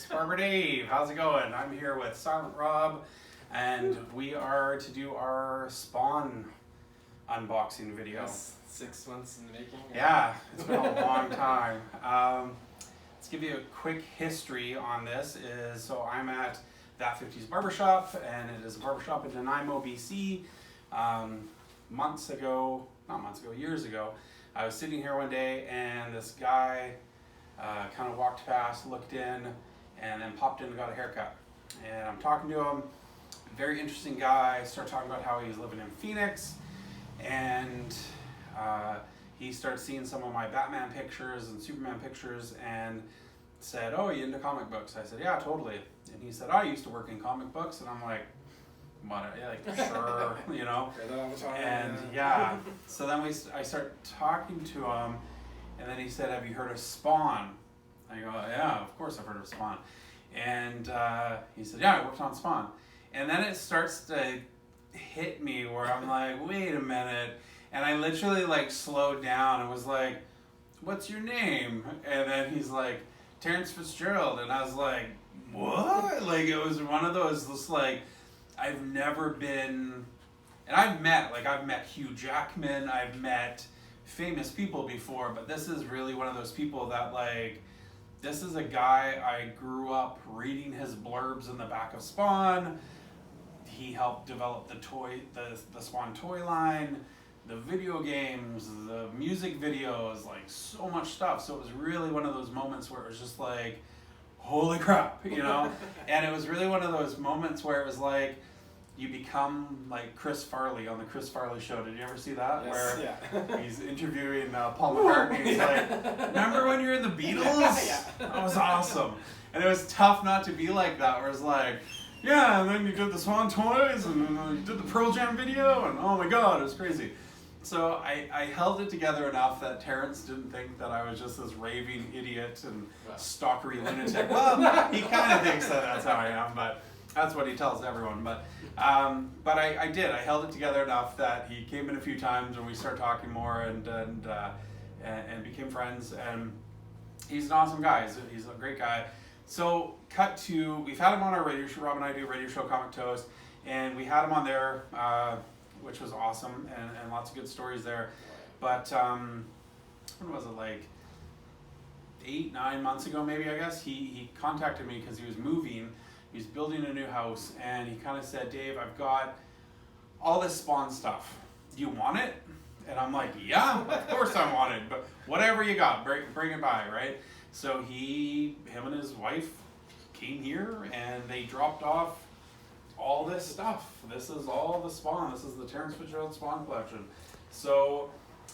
Six, Barber Dave. How's it going? I'm here with Silent Rob, and we are to do our Spawn unboxing video. Yes, 6 months in the making. Yeah, it's been a long time. Let's give you a quick history on this. So I'm at That 50s Barbershop, and it is a barbershop in Nanaimo, BC. Years ago, I was sitting here one day, and this guy kind of walked past, looked in, and then popped in and got a haircut. And I'm talking to him, very interesting guy. Started talking about how he's living in Phoenix, and he started seeing some of my Batman pictures and Superman pictures, and said, "Oh, you into comic books?" I said, "Yeah, totally." And he said, "I used to work in comic books," and I'm like, "What? Yeah, like, sure, you know." And yeah, so then I start talking to him, and then he said, "Have you heard of Spawn?" I go, "Yeah, of course I've heard of Spawn." And he said, "Yeah, I worked on Spawn." And then it starts to hit me where I'm like, wait a minute. And I literally like slowed down and was like, "What's your name?" And then he's like, "Terence Fitzgerald." And I was like, what? Like, it was one of those, just like, I've never been, and I've met Hugh Jackman, I've met famous people before, but this is really one of those people that, like, this is a guy I grew up reading his blurbs in the back of Spawn. He helped develop the Spawn toy line, the video games, the music videos, like so much stuff. So it was really one of those moments where it was just like, holy crap, you know? And it was really one of those moments where it was like, you become like Chris Farley on the Chris Farley show. Did you ever see that? Yes, where he's interviewing Paul McCartney. He's like, "Remember when you were in the Beatles? Yeah. That was awesome." And it was tough not to be like that, where it's like, yeah, and then you did the Swan toys, and then you did the Pearl Jam video, and oh my god, it was crazy. So I held it together enough that Terrence didn't think that I was just this raving idiot and stalkery lunatic. Well, he kind of thinks that that's how I am, but that's what he tells everyone. But I did. I held it together enough that he came in a few times, and we started talking more, and became friends. And he's an awesome guy. He's a great guy. So cut to, we've had him on our radio show. Rob and I do a radio show, Comic Toast, and we had him on there, which was awesome, and lots of good stories there. But when was it, like 8-9 months ago maybe, I guess, he contacted me because he was moving. He was building a new house, and he kind of said, "Dave, I've got all this Spawn stuff. Do you want it?" And I'm like, "Yeah, of course I want it, but whatever you got, bring it by," right? So him and his wife came here, and they dropped off all this stuff. This is all the Spawn. This is the Terence Fitzgerald Spawn collection. So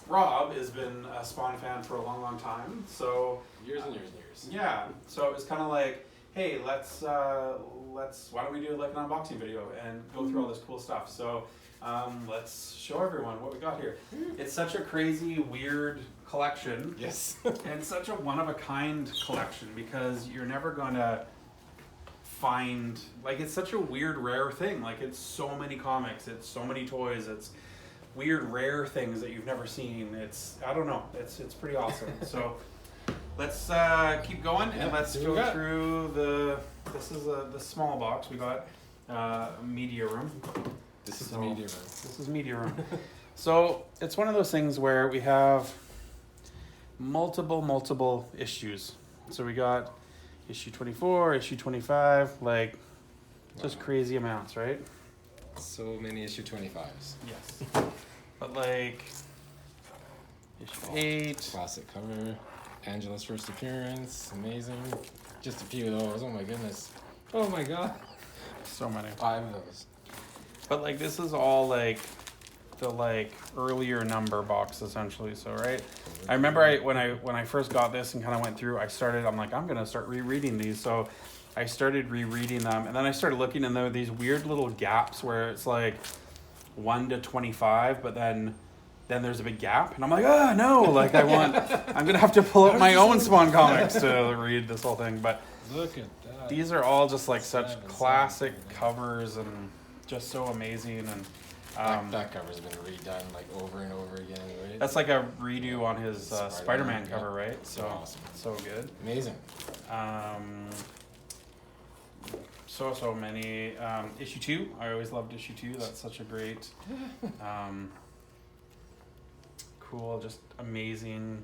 Rob has been a Spawn fan for a long, long time. So Years and years and years. yeah. So it was kind of like, hey, let's why don't we do like an unboxing video and go through all this cool stuff. So let's show everyone what we got here. It's such a crazy, weird collection. Yes. And such a one-of-a-kind collection, because you're never gonna find, like, it's such a weird, rare thing. Like, it's so many comics, it's so many toys, it's weird, rare things that you've never seen. It's, I don't know, it's pretty awesome. So let's keep going, and let's go through this is the small box. We got media room. This is the media room. This is media room. So it's one of those things where we have multiple issues. So we got issue 24, issue 25, like just crazy amounts, right? So many issue 25s. Yes. But like issue 8. Classic cover. Angela's first appearance. Amazing. Just a few of those. Oh my goodness. Oh my god. So many. 5 of those. But like this is all like the like earlier number box essentially. So right, I remember when I first got this and kind of went through, I'm like, I'm gonna start rereading these. So I started rereading them, and then I started looking, and there were these weird little gaps where it's like 1 to 25, but then there's a big gap, and I'm like, oh no, like I'm gonna have to pull up my own Spawn comics to read this whole thing. But look at that. These are all just like such classic covers and just so amazing. And that cover's been redone like over and over again, right? that's like a redo on his Spider-Man cover, right? So awesome. So good. Amazing. so many. Issue 2, I always loved issue 2. That's such a great, cool, just amazing.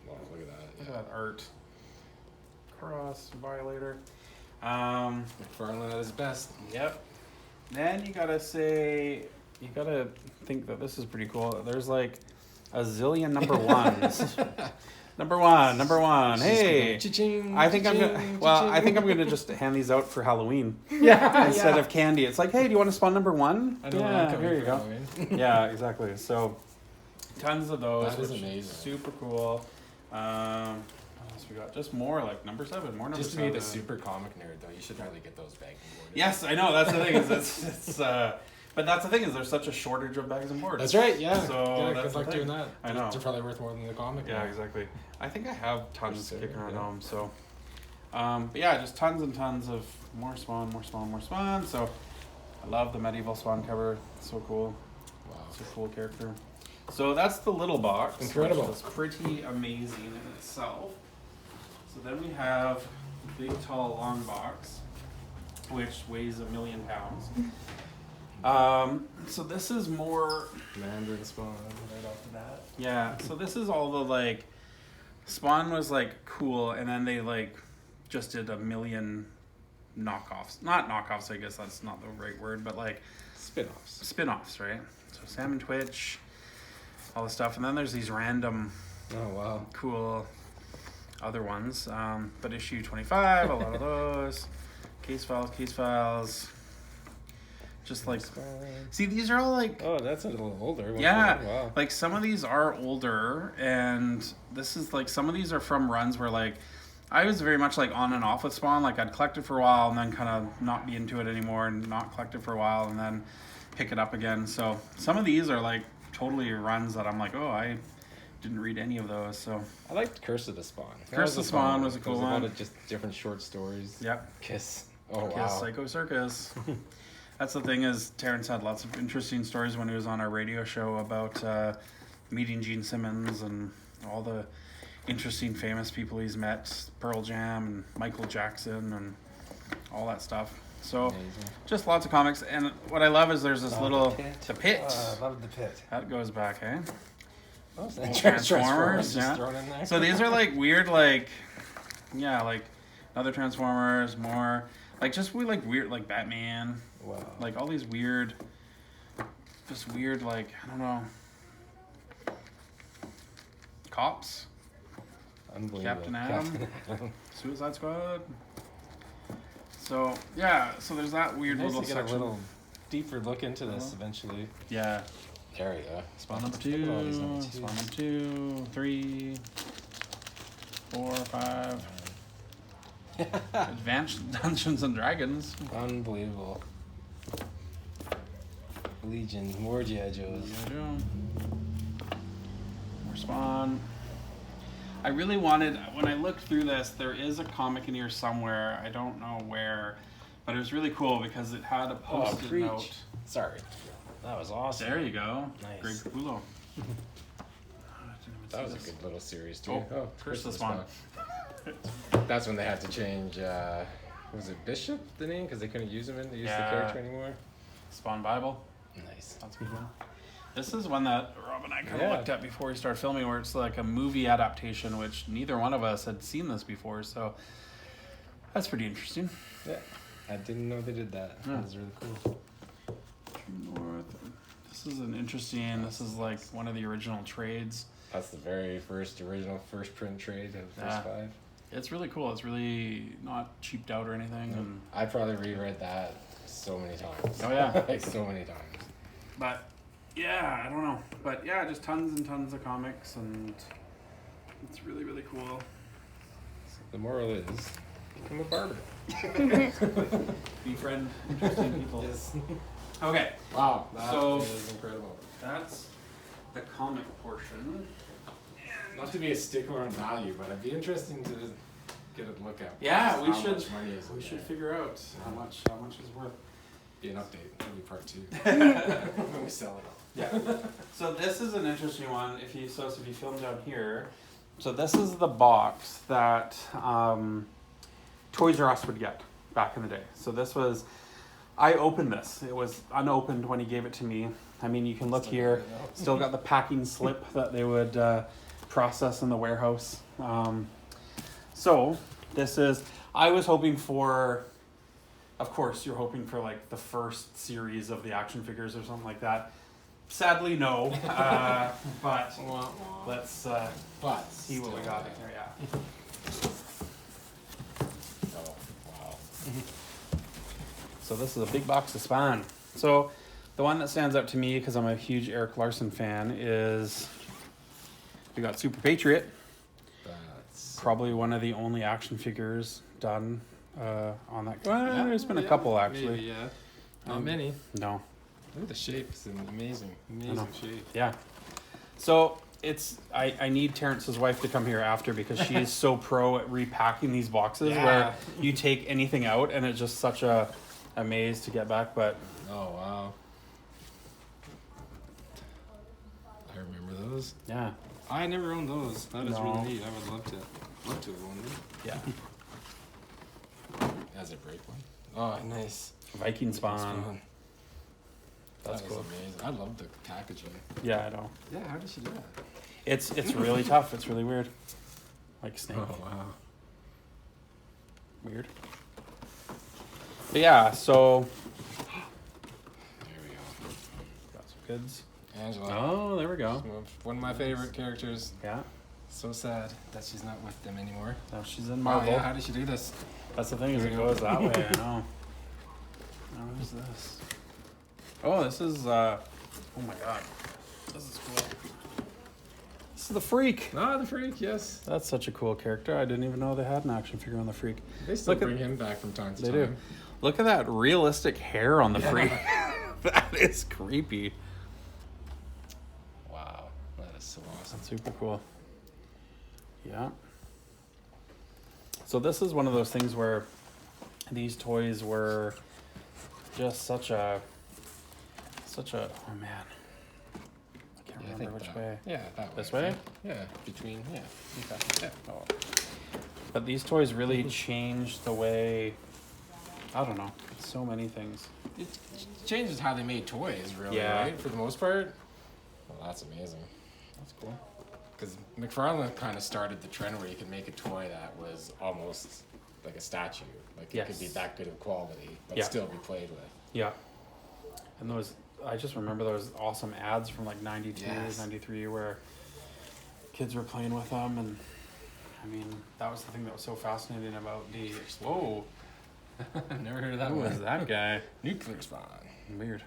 Wow, look at that. Look at that art. Cross Violator. McFarlane at his best. Yep. Then you gotta think that this is pretty cool. There's like a zillion number ones. Number one. Hey, I think I'm gonna just hand these out for Halloween. Yeah. Instead of candy. It's like, hey, do you want to spawn number 1? I know Yeah, here you go. Halloween. Yeah, exactly. So, tons of those. That is which amazing. Super cool. What else we got? Just more like number 7. More number Just to 7. be the super comic nerd, though, you should really get those bags and boards. Yes, I know. That's the thing. It's but that's the thing is there's such a shortage of bags and boards. That's right. Yeah. So yeah, that's good luck the thing. doing that. I know. They're probably worth more than the comic. Yeah, now. exactly. I think I have tons Sure, kicking around yeah. home. So, but yeah, just tons and tons of more Spawn. So, I love the medieval Spawn cover. It's so cool. Wow. It's a cool character. So that's the little box. Incredible. It's pretty amazing in itself. So then we have the big, tall, long box, which weighs 1,000,000 pounds. So this is more. Mandarin Spawn right off the bat. Yeah. So this is all the like. Spawn was like cool, and then they like just did 1,000,000 knockoffs. Not knockoffs, I guess that's not the right word, but like spin-offs, right? So Sam and Twitch, all the stuff, and then there's these random Oh wow. cool other ones. But issue 25, a lot of those. Case files. Just like, see, these are all like, Oh, that's a little older. yeah, Wow. like some of these are older, and this is like, some of these are from runs where like, I was very much like on and off with Spawn. Like I'd collect it for a while and then kind of not be into it anymore and not collect it for a while and then pick it up again. So some of these are like totally runs that I'm like, oh, I didn't read any of those. So I liked Curse of the Spawn. Curse of the Spawn was a cool There's a one. lot of just different short stories. Yep. Kiss. Oh Kiss wow. Psycho Circus. That's the thing is Terrence had lots of interesting stories when he was on our radio show about meeting Gene Simmons and all the interesting famous people he's met, Pearl Jam and Michael Jackson and all that stuff. So Amazing. just lots of comics, and what I love is there's this little the pit. I love the pit. That goes back, eh? Oh, Transformers, just yeah. thrown in there. So these are like weird, like other Transformers, more like just weird like Batman. Wow. Like all these weird, like, I don't know, cops, Unbelievable. Captain Adam, Suicide Squad. So yeah, so there's that weird Nice little to get section. a little deeper look into this eventually. Yeah. There you go. Spawn number Look at all these 2, number twos. Spawn number 2, 3, 4, 5. Advanced Dungeons and Dragons. Unbelievable. Legion, more G.I. Joes. More Spawn. I really wanted, when I looked through this, there is a comic in here somewhere. I don't know where, but it was really cool because it had a post-it preach. note. Sorry. That was awesome. There you go. Nice. Greg Capullo. That was a good little series too. Oh, Curse of the Spawn. That's when they had to change, was it Bishop, the name? Because they couldn't use him the Yeah. character anymore. Spawn Bible. Nice. That's a good one. This is one that Rob and I kind of Yeah. looked at before we started filming, where it's like a movie adaptation, which neither one of us had seen this before, so that's pretty interesting. Yeah. I didn't know they did that. Yeah. That was really cool. North. This is an interesting. This is like one of the original trades. That's the very original first print trade of the Yeah. first 5. It's really cool. It's really not cheaped out or anything. Nope. And, I probably reread that so many times. Oh, yeah. Like so many times. but yeah, I don't know. But yeah, just tons and tons of comics, and it's really, really cool. The moral is, become a barber. Befriend interesting people. Yes. Okay, Wow. That So- is incredible. that's the comic portion. Not to be a stickler on value, but it'd be interesting to get a look at. Yeah, we how should. much money is in We should there. figure out how much is worth. Be an update, maybe part 2. When we sell it. Yeah. So this is an interesting one. If you film down here, so this is the box that Toys R Us would get, back in the day. So this was, I opened this. It was unopened when he gave it to me. I mean, you can look here. Still got the packing slip that they would process in the warehouse. So this is, I was hoping for, of course, you're hoping for like the first series of the action figures or something like that. Sadly, no. But let's see what we got in here. Yeah. Oh, wow. So this is a big box of Spawn. So the one that stands out to me, because I'm a huge Eric Larson fan, is we got Super Patriot. That's Probably one of the only action figures done on that. Well, there's been a couple actually. Maybe, yeah. Not many. No. Look at the shape. It's an amazing shape. Yeah. So it's I need Terrence's wife to come here after, because she is so pro at repacking these boxes where you take anything out and it's just such a maze to get back. But Oh, wow. I remember those. yeah. I never owned those. That is No. really neat. I would love to have owned them. Yeah. As a break one. Oh, nice. Viking Spawn. That's That cool. was amazing. I love the packaging. Yeah, I know. Yeah, how did she do that? It's really tough. It's really weird. Like Snake. Oh, wow. Weird. But yeah, so There we go. got some goods. Angela. Oh, there we go. One of my favorite characters. Yeah. So sad that she's not with them anymore. Now she's in Oh, Marvel. yeah, how did she do this? That's the thing, is There it we go. goes that way. I know. Now who's this? Oh, this is oh my god. This is cool. This is the Freak. Ah, the Freak, yes. That's such a cool character. I didn't even know they had an action figure on the Freak. They still Look at- bring him back from time to They time. do. Look at that realistic hair on the Freak. That is creepy. Wow, that is so awesome. That's super cool. Yeah. So this is one of those things where these toys were just such a oh man. I can't remember which way. Yeah, that way. This way? Yeah, between, yeah. Okay. Oh. But these toys really changed the way, I don't know, so many things. It changes how they made toys, really, Yeah. right? For the most part. Well, that's amazing. That's cool. Because McFarlane kind of started the trend where you could make a toy that was almost like a statue. Like it could be Yes. that good of quality, but Yeah. still be played with. Yeah. And those, I just remember those awesome ads from like 92, Yes. 93 where kids were playing with them. And I mean, that was the thing that was so fascinating about the, whoa, Never heard of that who one. was that guy? Nuclear Spawn. Weird.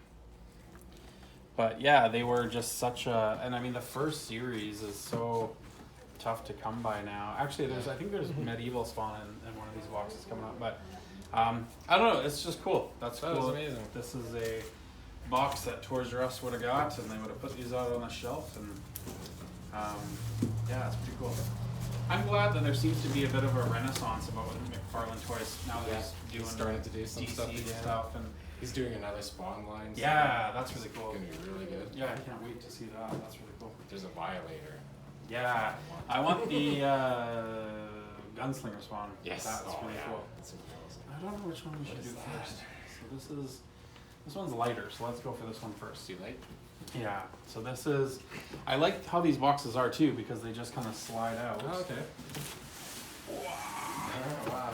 But yeah, they were just such a, and I mean the first series is so tough to come by now. Actually, I think there's medieval Spawn in one of these boxes coming up, but I don't know, it's just cool. That was cool. amazing. This is a box that Toys R Us would have got, and they would have put these out on the shelf, and yeah, it's pretty cool. I'm glad that there seems to be a bit of a renaissance about McFarlane toys now that he's doing starting to do some DC stuff again. stuff, and He's doing another Spawn line. so yeah, that's really it's cool. gonna be really good. Yeah, I can't wait to see that. That's really cool. There's a Violator. Yeah, I want the Gunslinger Spawn. Yes. That's oh, really yeah. cool. That's amazing. I don't know which one we should is do that? first. So this one's lighter, so let's go for this one first. Too late. Yeah, so this is, I like how these boxes are too, because they just kind of slide out. Oh, okay. Oh, wow.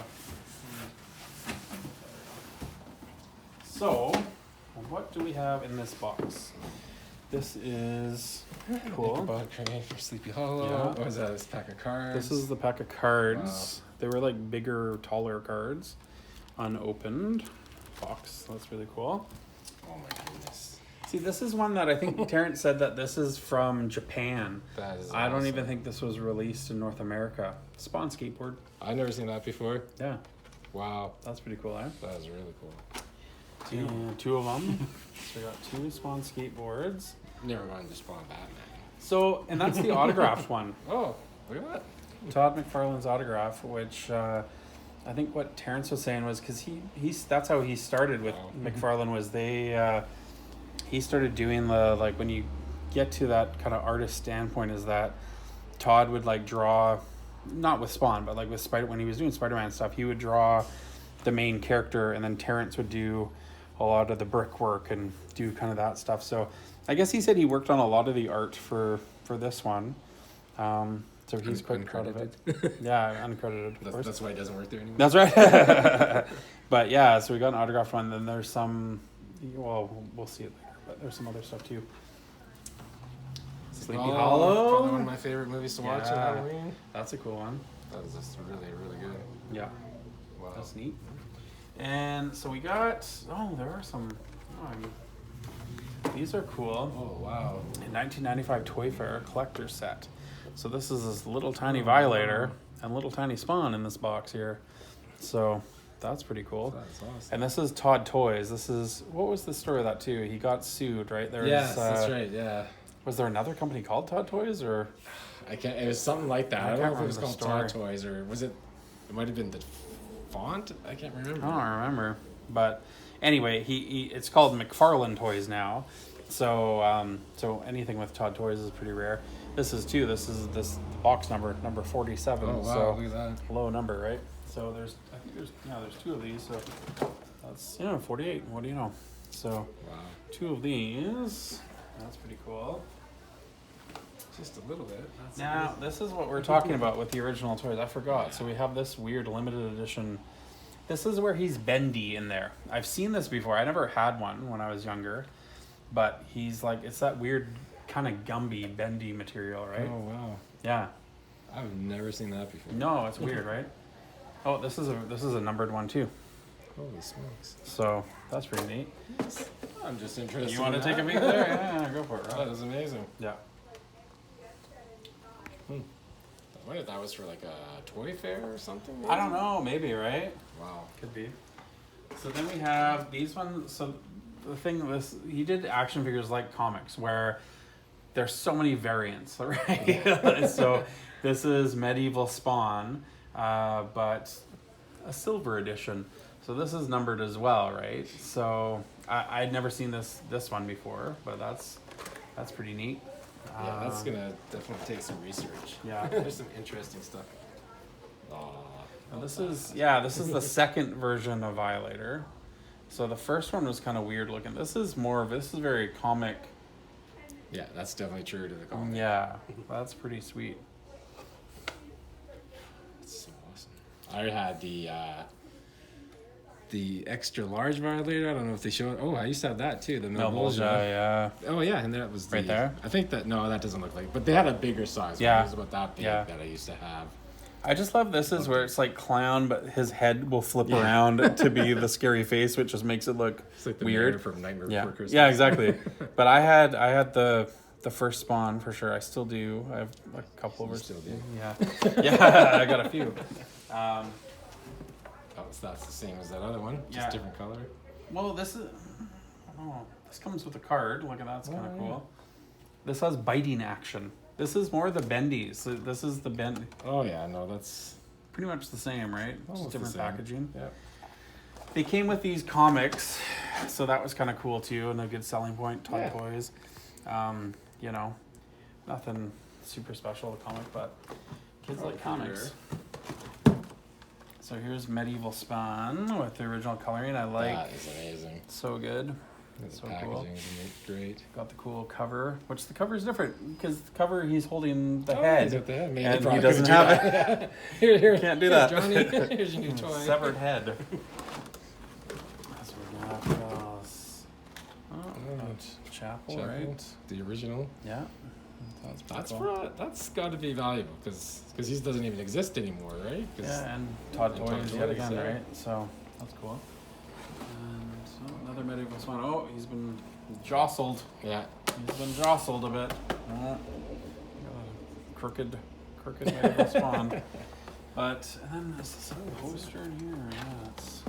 So, what do we have in this box? This is cool. Bug crate for Sleepy Hollow. Yeah. What was that? This pack of cards. This is the pack of cards. They were like bigger, taller cards. Unopened box. That's really cool. Oh my goodness. See, this is one that I think Terrence said that this is from Japan. That is. I don't awesome. even think this was released in North America. Spawn skateboard. I've never seen that before. Yeah, Wow. that's pretty cool, eh? That is really cool. And two of them. So we got two Spawn skateboards. Never mind to Spawn Batman. So, and that's the autographed one. Oh, look at that. Todd McFarlane's autograph, which I think what Terrence was saying was because he's that's how he started with Oh. McFarlane was he started doing the, like, when you get to that kind of artist standpoint, is that Todd would like draw, not with Spawn, but like with when he was doing Spider-Man stuff, he would draw the main character, and then Terrence would do a lot of the brickwork and do kind of that stuff. So I guess he said he worked on a lot of the art for this one. So he's quite proud of it. Yeah, uncredited. That's why he doesn't work there anymore. That's right. But yeah, so we got an autographed one. Then there's some, well, we'll see it later, but there's some other stuff too. Sleepy Hollow. Probably one of my favorite movies to watch on Halloween. That's a cool one. That was just really, really good. Yeah. Wow. That's neat. And so we got, there are some, these are cool. Oh, wow. A 1995 Toy Fair collector set. So this is this little tiny Violator and little tiny Spawn in this box here. So that's pretty cool. That's awesome. And this is Todd Toys. This is, what was the story of that too? He got sued, right? Yes, that's right, yeah. Was there another company called Todd Toys, or? I can't, it was something like that. I don't know if it was called story. Todd Toys, or was it might have been the font? I can't remember. I don't remember. But anyway, he it's called McFarlane Toys now. So so anything with Todd Toys is pretty rare. This is this box number 47. Oh wow, so look at that. low number, right? So there's 2 of these. So that's 48. What do you know? So Wow. 2 of these. That's pretty cool. Just a little bit. That's Now, amazing. this is what we're talking about with the original toys. I forgot. So we have this weird limited edition. This is where he's bendy in there. I've seen this before. I never had one when I was younger. But he's like, it's that weird kind of Gumby, bendy material, right? Oh wow. Yeah. I've never seen that before. No, it's weird, right? Oh, this is a numbered one too. Holy smokes. So that's pretty neat. I'm just interested. You want to in take a that. peek there? Yeah, go for it. That Rob. is amazing. Yeah. I wonder if that was for like a toy fair or something. Maybe? I don't know. Maybe, right? Wow. Could be. So then we have these ones. So the thing with he did action figures like comics where there's so many variants, right? So this is Medieval Spawn, but a silver edition. So this is numbered as well, right? So I'd never seen this one before, but that's pretty neat. Yeah, that's gonna definitely take some research. Yeah. There's some interesting stuff. And this is the second version of Violator. So the first one was kind of weird looking. This is very comic. Yeah, that's definitely true to the comic. Yeah, that's pretty sweet. That's so awesome. I had the extra large Violator. I don't know if they showed. Oh, I used to have that too. The Melbolgia, yeah. Oh yeah, and that was Right there? I think that that doesn't look like. But they had a bigger size. Yeah. It was about that big Yeah. that I used to have. I just love this is where it's like clown, but his head will flip around to be the scary face, which just makes it look It's like the weird. mayor from Nightmare Yeah, Before Christmas. yeah, exactly. But I had the first Spawn for sure. I still do. I have a couple You of still do? Yeah, yeah, I got a few. So that's the same as that other one, just Yeah. different color. Well, this comes with a card. Look at that, that's kind of yeah. cool. This has biting action. This is more the bendies. So this is the bend. Oh yeah, no, that's Pretty much the same, right? Almost Just different the same. packaging. yeah. They came with these comics, so that was kind of cool too, and a good selling point. Toy Yeah. Toys, nothing super special a comic, but kids like comics. So here's Medieval Spawn with the original coloring. I like. That is amazing. So good. The So packaging cool. is great. Got the cool cover, which the cover is different because the cover he's holding the Oh, head, he's at the head. Maybe and probably he doesn't couldn't do have it. that. Here, Can't do here, that. Johnny. Here's your new toy. Severed head. That's what we got. Chapel, Chapel, right? the original. Yeah. That's got to be valuable because he doesn't even exist anymore, right? 'Cause- Yeah, and Todd and Toys Todd yet Toys, again, yeah. right? So that's cool. And so another Medieval Spawn. Oh, he's been jostled. Yeah. He's been jostled a bit. Crooked Medieval Spawn. But and then there's this other poster in here. Yeah, it's.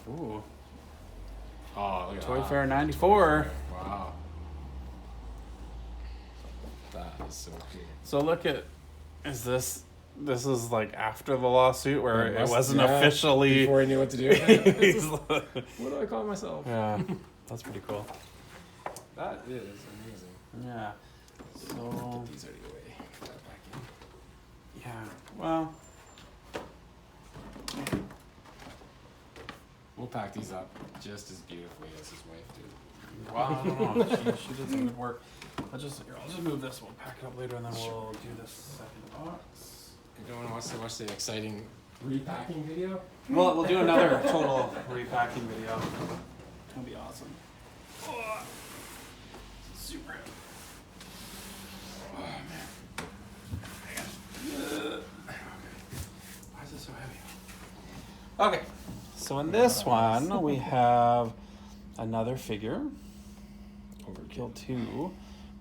Ooh. Oh, look at Toy that. Fair '94. Wow. That is so cool. So look at, this is like after the lawsuit where it wasn't yeah, officially. Before he knew what to do. He's like- What do I call myself? yeah, that's pretty cool. That is amazing. Yeah. So Put these out of your way. Put that back in. yeah, well, He'll pack these up just as beautifully as his wife did. Wow, I don't know. She did some good work. I'll just move this. We'll pack it up later, and then we'll do this second box. You don't want to watch the exciting repacking video? Well, we'll do another total repacking video. It'll be awesome. Oh, super heavy. Oh man. Why is it so heavy? Okay, so in this one we have another figure, Overkill 2,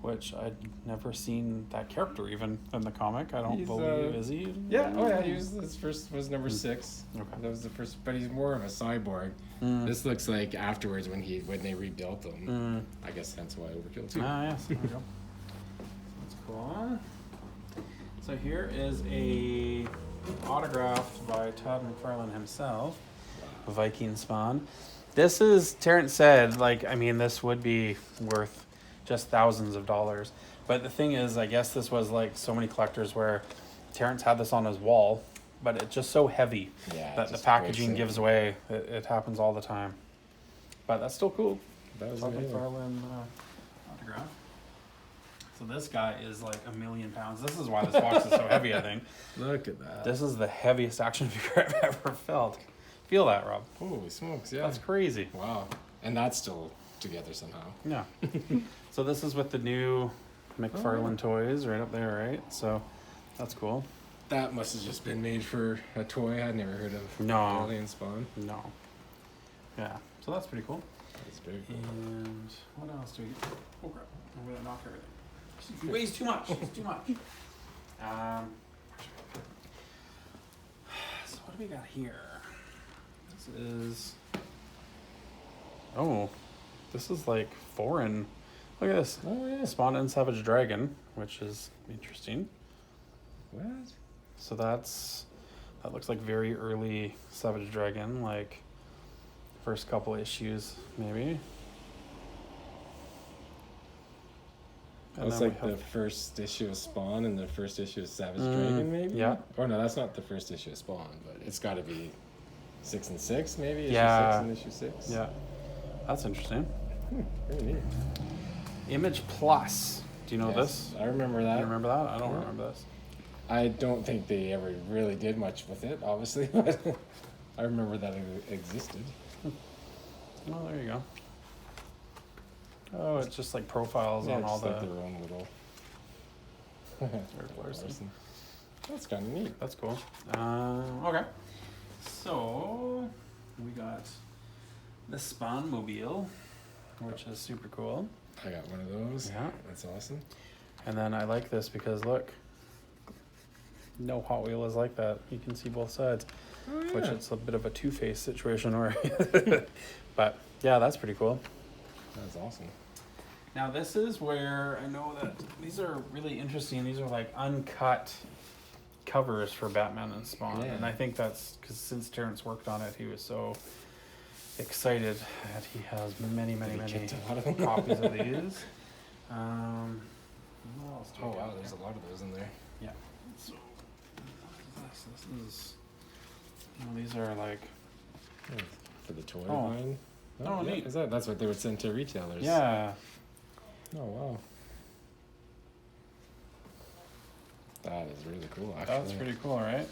which I'd never seen that character even in the comic. I don't believe, is he? Yeah, oh yeah, his first was number 6. Okay. That was the first, but he's more of a cyborg. This looks like afterwards when they rebuilt him. I guess hence why Overkill 2. Ah, yes, there we go. That's cool. So here is a autographed by Todd McFarlane himself, Viking Spawn. This is, Terrence said, like, I mean, this would be worth just thousands of dollars. But the thing is, I guess this was like so many collectors where Terrence had this on his wall, but it's just so heavy that the packaging gives away. It happens all the time. But that's still cool. That was Todd amazing. McFarlane autograph. So this guy is like 1 million pounds. This is why this box is so heavy, I think. Look at that. This is the heaviest action figure I've ever felt. Feel that, Rob. Holy smokes, yeah. That's crazy. Wow. And that's still together somehow. Yeah. So this is with the new McFarlane toys right up there, right? So that's cool. That must have just been made for a toy. I'd never heard of No. Alien Spawn. No. Yeah. So that's pretty cool. That's very cool. And what else do we get? Oh crap. I'm gonna knock everything. He weighs too much. It's too much. So what do we got here? This is... Oh. This is like foreign. Look at this. Oh yeah. Spawn and Savage Dragon, which is interesting. What? So that looks like very early Savage Dragon, like first couple issues maybe. And That's then like we the have- first issue of Spawn and the first issue of Savage Dragon, maybe? yeah. Or no, that's not the first issue of Spawn, but it's got to be 6 and 6, maybe? Yeah. Issue 6 and issue 6? Yeah, that's interesting. Very neat. Image Plus. Do you know this? I remember that. You remember that? I don't Yeah. remember this. I don't think they ever really did much with it, obviously, but I remember that it existed. Oh, there you go. Oh, it's just like profiles on all just like the... their own little... Larson. That's kind of neat. That's cool. Okay. So, we got the Spawn Mobile, which is super cool. I got one of those. Yeah. That's awesome. And then I like this because look, no Hot Wheel is like that. You can see both sides, Oh, yeah. which it's a bit of a two-face situation where, but yeah, that's pretty cool. That's awesome. Now this is where I know that these are really interesting. These are like uncut covers for Batman and Spawn. Yeah. And I think that's because since Terrence worked on it, he was so excited that he has many kept a lot of them. copies of these. What else do we Oh, got wow, here? there's a lot of those in there. Yeah. So this is, these are like, For the toy Oh. line. Oh, yeah. neat. That's what they would send to retailers. yeah. Oh, wow. That is really cool, actually. That's pretty cool, right?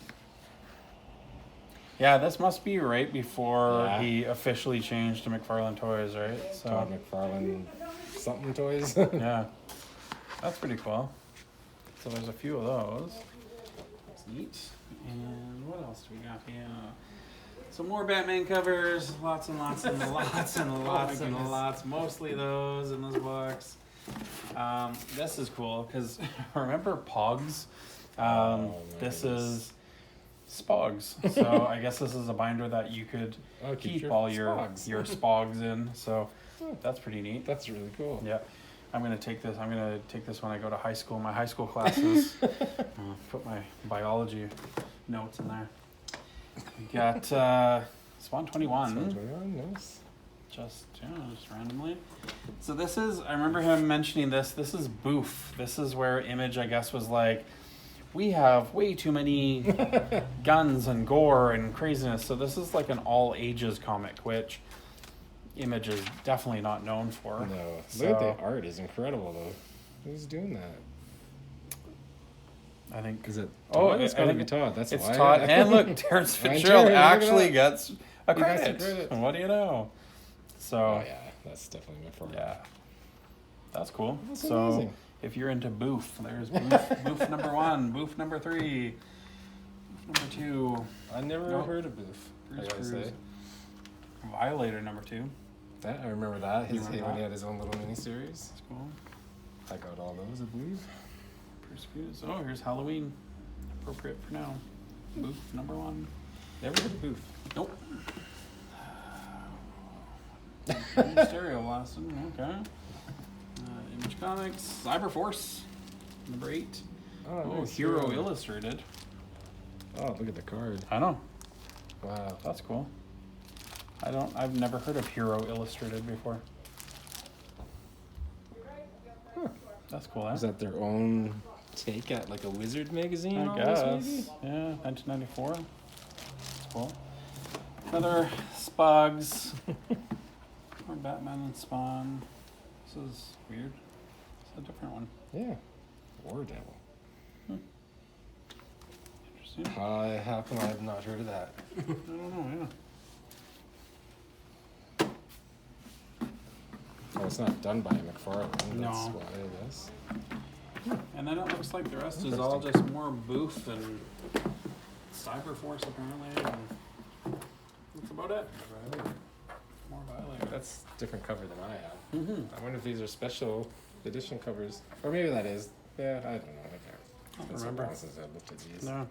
Yeah, this must be right before Yeah. he officially changed to McFarlane Toys, right? So Todd McFarlane something toys. yeah, that's pretty cool. So there's a few of those. That's neat. And what else do we got here? Some more Batman covers, lots and lots and lots and lots and goodness. lots. Mostly those in this box. This is cool because remember Pogs? Oh, my This goodness. is Spogs. So I guess this is a binder that you could Oh, keep your all your Spogs. your Spogs in. So that's pretty neat. That's really cool. Yeah. I'm gonna take this when I go to high school. My high school classes. Put my biology notes in there. We got Spawn 21. Spawn 21, nice. Just randomly. So I remember him mentioning this. This is Boof. This is where Image, I guess, was like, we have way too many guns and gore and craziness. So this is like an all ages comic, which Image is definitely not known for. No, So, look at the art; is incredible though. Who's doing that? I think. Is it? Oh, It's gotta be Todd. That's it's why. Todd. And look, Terence Mine Fitzgerald too, look at actually that. gets a He got some credit. credit. What do you know? So Oh yeah, that's definitely McFarlane. yeah, that's cool. That's so amazing. if you're into Boof, there's Boof, Boof number 1, Boof number 3, Boof number 2, I never Nope. heard of Boof. I Bruce gotta Cruz. say. Violator number 2. That I remember that. You His remember when he that? had his own little miniseries. That's cool. I got all those, I believe. Bruce Cruz. Oh, here's Halloween. Appropriate for now. Boof number 1. Never heard of Boof. Nope. Stereo blasting. Okay. Image Comics. Cyberforce. Number 8. Oh, nice. Hero Yeah. Illustrated. Oh, look at the card. I know. Wow. That's cool. I've never heard of Hero Illustrated before. Huh. That's cool, eh? Is that their own take at like a wizard magazine? I almost, guess. maybe? Yeah, 1994. That's cool. Another Spugs. More Batman and Spawn. This is weird. It's a different one. Yeah. War Devil. Interesting. How come I have not heard of that? I don't know, yeah. Oh, it's not done by McFarlane. That's No. why, I guess. And then it looks like the rest is all just more Boof and Cyberforce apparently. And that's about it. More Violator. That's a different cover than I have. Mm-hmm. I wonder if these are special edition covers. Or maybe that is. Yeah, I don't know. I can't. I don't It's so remember. long since I looked at these. No.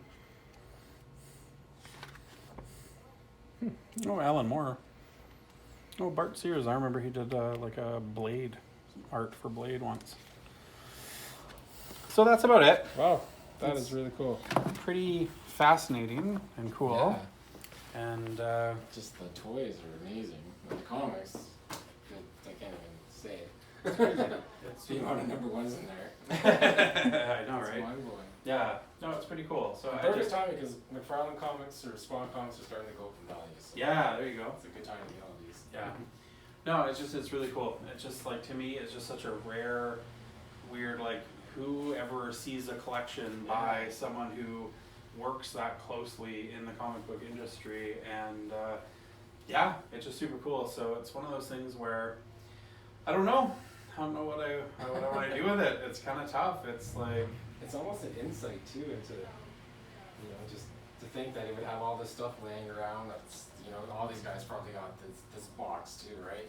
Oh, Alan Moore. Oh, Bart Sears. I remember he did like a Blade art for Blade once. So that's about it. Wow, that It's- is really cool. Pretty fascinating and cool. Yeah. And Just the toys are amazing. And the comics, I can't even say it. it's The amount of number ones in there. I know, It's right? mind-blowing. Yeah. No, it's pretty cool. So I Perfect just, timing because McFarlane comics or Spawn comics are starting to go up in value. So yeah, there you go. it's a good time to get all these. Yeah. No, it's really cool. It's just like, to me, it's just such a rare, weird, like, whoever sees a collection by someone who works that closely in the comic book industry, and yeah, it's just super cool. So it's one of those things where I don't know what I want to do with it. It's kind of tough. It's like, It's almost an insight too into, just to think that he would have all this stuff laying around. That's all these guys probably got this box too, right?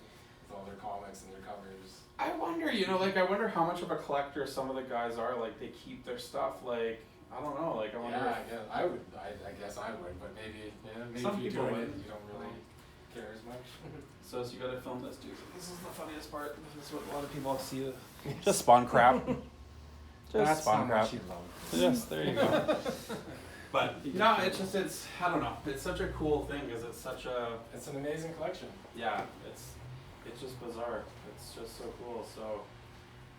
With all their comics and their covers. I wonder, I wonder how much of a collector some of the guys are. Like, they keep their stuff, like, I don't know, like, I wonder Yeah, if, I guess I would, but maybe Some if you're people doing would. it, you don't really care as much. so you gotta film this, dude. This is the funniest part. This is what a lot of people see. Just spawn crap. Just That's spawn how crap. much you love. Yes, there you go. But no, it's I don't know. It's such a cool thing because it's such a, It's an amazing collection. yeah. It's just bizarre. It's just so cool. So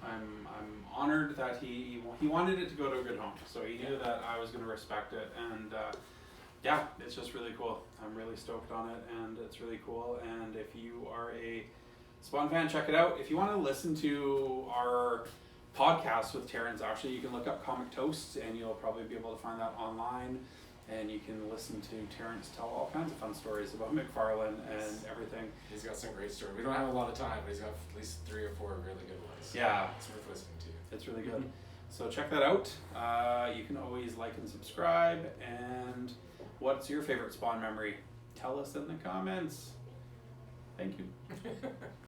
I'm honored that he wanted it to go to a good home. So he knew that I was gonna respect it, and yeah, it's just really cool. I'm really stoked on it, and it's really cool. And if you are a Spawn fan, check it out. If you want to listen to our podcast with Terrence, actually, you can look up Comic Toast, and you'll probably be able to find that online. And you can listen to Terrence tell all kinds of fun stories about McFarlane and everything. He's got some great stories. We don't have a lot of time, but he's got at least 3 or 4 really good ones. So Yeah. it's worth listening to. It's really good. So check that out. You can always like and subscribe. And what's your favorite Spawn memory? Tell us in the comments. Thank you.